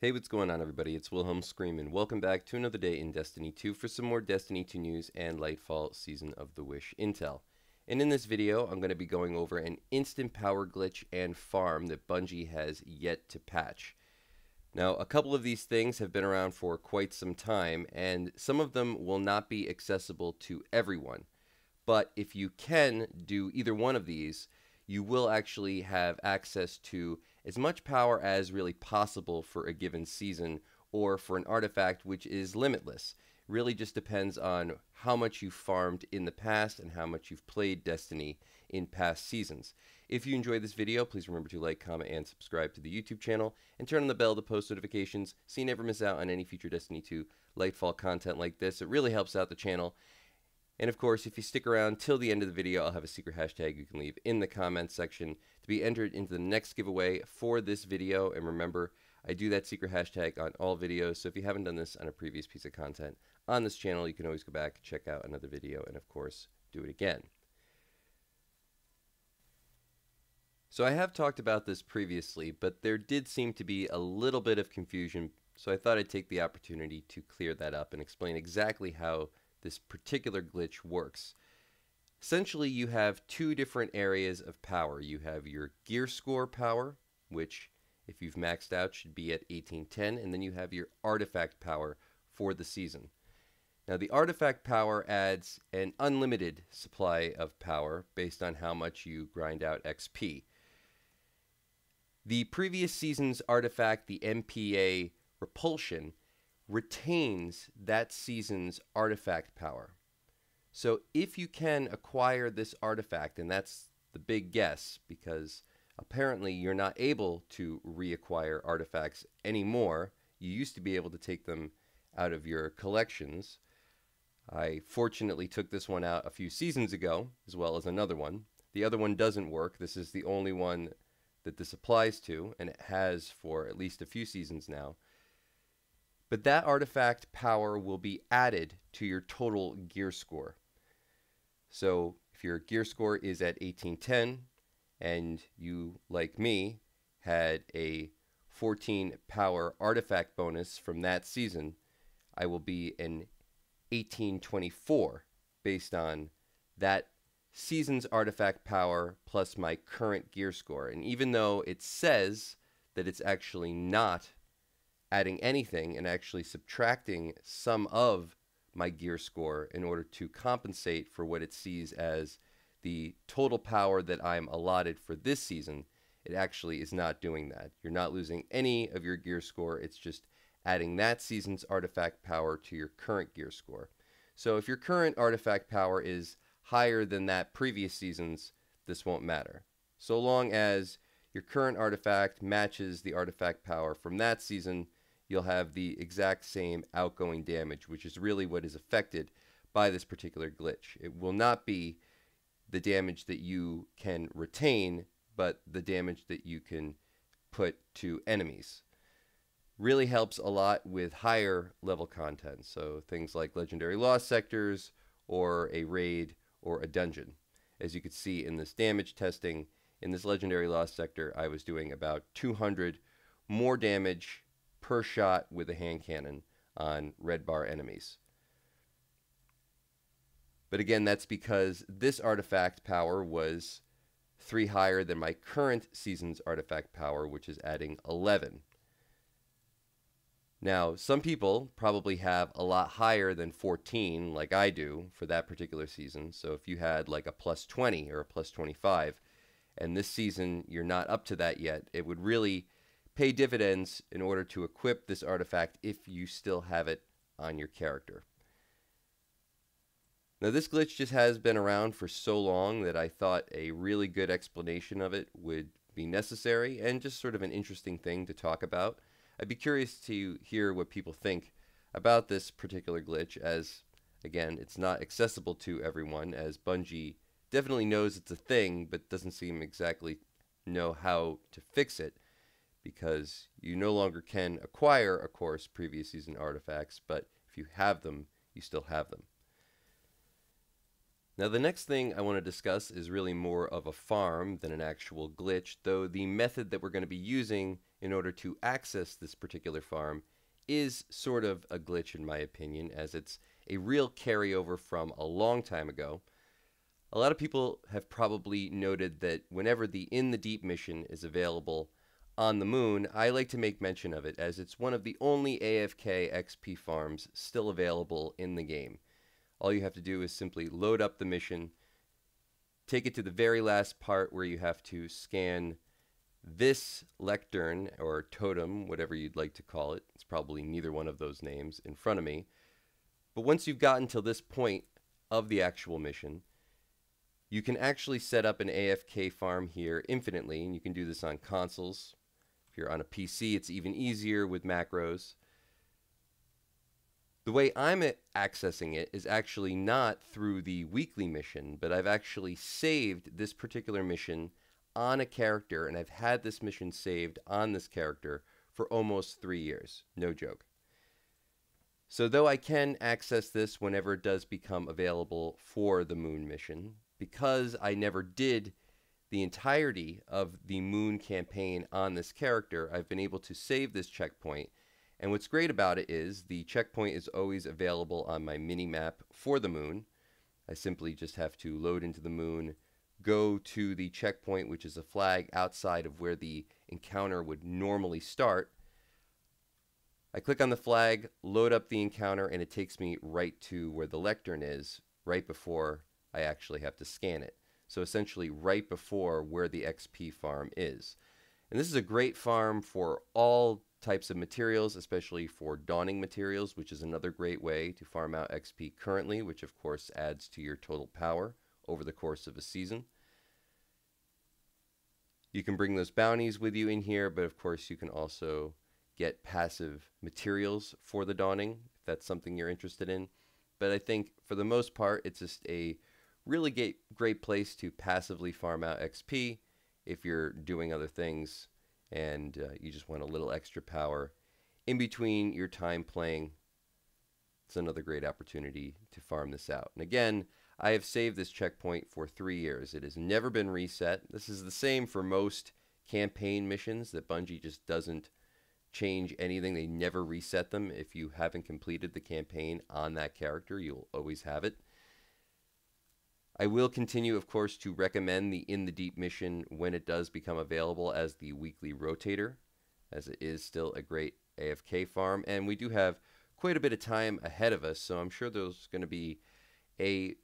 Hey, what's going on, everybody? It's Wilhelm Screamin'. Welcome back to another day in Destiny 2 for some more Destiny 2 news and Nightfall Season of the Wish intel. And in this video, I'm going to be going over an instant power glitch and farm that Bungie has yet to patch. Now, a couple of these things have been around for quite some time, and some of them will not be accessible to everyone. But if you can do either one of these, you will actually have access to as much power as really possible for a given season or for an artifact which is limitless. It really just depends on how much you've farmed in the past and how much you've played Destiny in past seasons. If you enjoyed this video, please remember to like, comment, and subscribe to the YouTube channel and turn on the bell to post notifications so you never miss out on any future Destiny 2 Nightfall content like this. It really helps out the channel. And of course, if you stick around till the end of the video, I'll have a secret hashtag you can leave in the comments section to be entered into the next giveaway for this video. And remember, I do that secret hashtag on all videos, so if you haven't done this on a previous piece of content on this channel, you can always go back, check out another video, and of course, do it again. So I have talked about this previously, but there did seem to be a little bit of confusion, so I thought I'd take the opportunity to clear that up and explain exactly how this particular glitch works. Essentially, you have two different areas of power. You have your gear score power, which if you've maxed out should be at 1810, and then you have your artifact power for the season. Now, the artifact power adds an unlimited supply of power based on how much you grind out XP. The previous season's artifact, the MPA Repulsion, retains that season's artifact power. So if you can acquire this artifact, and that's the big guess because apparently you're not able to reacquire artifacts anymore. You used to be able to take them out of your collections. I fortunately took this one out a few seasons ago, as well as another one. The other one doesn't work. This is the only one that this applies to, and it has for at least a few seasons now. But that artifact power will be added to your total gear score. So if your gear score is at 1810 and you, like me, had a 14 power artifact bonus from that season, I will be an 1824 based on that season's artifact power plus my current gear score. And even though it says that it's actually not adding anything and actually subtracting some of my gear score in order to compensate for what it sees as the total power that I'm allotted for this season, it actually is not doing that. You're not losing any of your gear score. It's just adding that season's artifact power to your current gear score. So if your current artifact power is higher than that previous season's, this won't matter. So long as your current artifact matches the artifact power from that season, you'll have the exact same outgoing damage, which is really what is affected by this particular glitch. It will not be the damage that you can retain, but the damage that you can put to enemies. Really helps a lot with higher level content, so things like legendary lost sectors or a raid or a dungeon. As you could see in this damage testing, in this legendary lost sector, I was doing about 200 more damage per shot with a hand cannon on red bar enemies. But again, that's because this artifact power was 3 higher than my current season's artifact power, which is adding 11. Now, some people probably have a lot higher than 14, like I do, for that particular season. So if you had like a plus 20 or a plus 25, and this season you're not up to that yet, it would really pay dividends in order to equip this artifact if you still have it on your character. Now, this glitch just has been around for so long that I thought a really good explanation of it would be necessary and just sort of an interesting thing to talk about. I'd be curious to hear what people think about this particular glitch, as, again, it's not accessible to everyone, as Bungie definitely knows it's a thing, but doesn't seem exactly know how to fix it, because you no longer can acquire, of course, previous season artifacts, but if you have them, you still have them. Now the next thing I want to discuss is really more of a farm than an actual glitch, though the method that we're going to be using in order to access this particular farm is sort of a glitch in my opinion, as it's a real carryover from a long time ago. A lot of people have probably noted that whenever the In the Deep mission is available on the moon, I like to make mention of it, as it's one of the only AFK XP farms still available in the game. All you have to do is simply load up the mission, take it to the very last part where you have to scan this lectern or totem, whatever you'd like to call it. It's probably neither one of those names in front of me. But once you've gotten to this point of the actual mission, you can actually set up an AFK farm here infinitely, and you can do this on consoles. If you're on a PC, it's even easier with macros. The way I'm accessing it is actually not through the weekly mission, but I've actually saved this particular mission on a character, and I've had this mission saved on this character for almost 3 years. No joke. So though I can access this whenever it does become available for the moon mission, because I never did the entirety of the moon campaign on this character, I've been able to save this checkpoint. And what's great about it is the checkpoint is always available on my mini-map for the moon. I simply just have to load into the moon, go to the checkpoint, which is a flag outside of where the encounter would normally start. I click on the flag, load up the encounter, and it takes me right to where the lectern is, right before I actually have to scan it. So essentially right before where the XP farm is. And this is a great farm for all types of materials, especially for dawning materials, which is another great way to farm out XP currently, which of course adds to your total power over the course of a season. You can bring those bounties with you in here, but of course you can also get passive materials for the dawning if that's something you're interested in. But I think for the most part it's just a really great place to passively farm out XP if you're doing other things and you just want a little extra power in between your time playing. It's another great opportunity to farm this out. And again, I have saved this checkpoint for 3 years. It has never been reset. This is the same for most campaign missions, that Bungie just doesn't change anything. They never reset them. If you haven't completed the campaign on that character, you'll always have it. I will continue, of course, to recommend the In the Deep mission when it does become available as the weekly rotator, as it is still a great AFK farm, and we do have quite a bit of time ahead of us, so I'm sure there's going to be a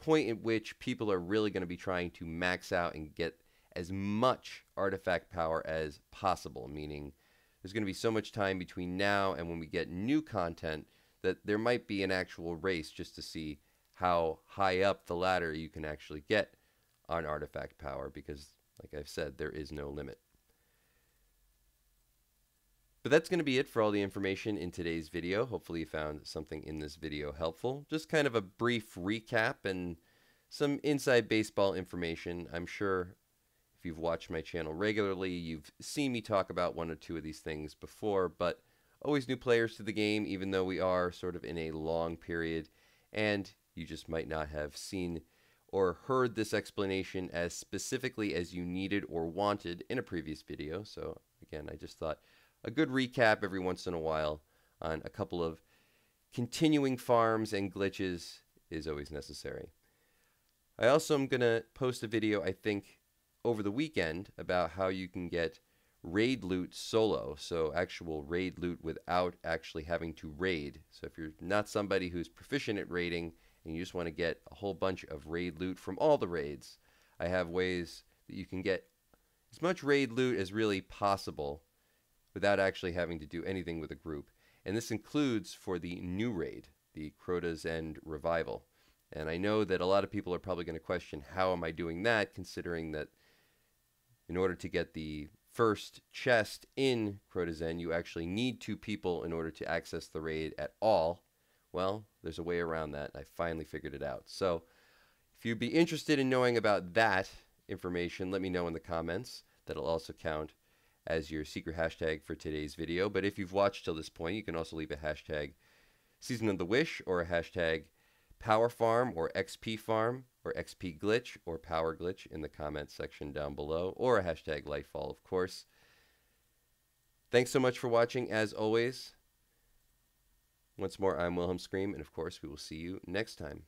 point at which people are really going to be trying to max out and get as much artifact power as possible, meaning there's going to be so much time between now and when we get new content that there might be an actual race just to see how high up the ladder you can actually get on artifact power, because like I've said, there is no limit. But that's going to be it for all the information in today's video. Hopefully you found something in this video helpful. Just kind of a brief recap and some inside baseball information. I'm sure if you've watched my channel regularly, you've seen me talk about one or two of these things before, but always new players to the game, even though we are sort of in a long period, and you just might not have seen or heard this explanation as specifically as you needed or wanted in a previous video. So again, I just thought a good recap every once in a while on a couple of continuing farms and glitches is always necessary. I also am going to post a video, I think, over the weekend about how you can get raid loot solo, so actual raid loot without actually having to raid. So if you're not somebody who's proficient at raiding and you just want to get a whole bunch of raid loot from all the raids, I have ways that you can get as much raid loot as really possible without actually having to do anything with a group. And this includes for the new raid, the Crota's End Revival. And I know that a lot of people are probably going to question, how am I doing that, considering that in order to get the first chest in Crota's End, you actually need 2 people in order to access the raid at all. Well, there's a way around that. I finally figured it out. So if you'd be interested in knowing about that information, let me know in the comments. That'll also count as your secret hashtag for today's video. But if you've watched till this point, you can also leave a hashtag Season of the Wish or a hashtag power farm or XP farm or XP glitch or power glitch in the comments section down below, or a hashtag Nightfall, of course. Thanks so much for watching, as always. Once more, I'm Wilhelm Scream, and of course, we will see you next time.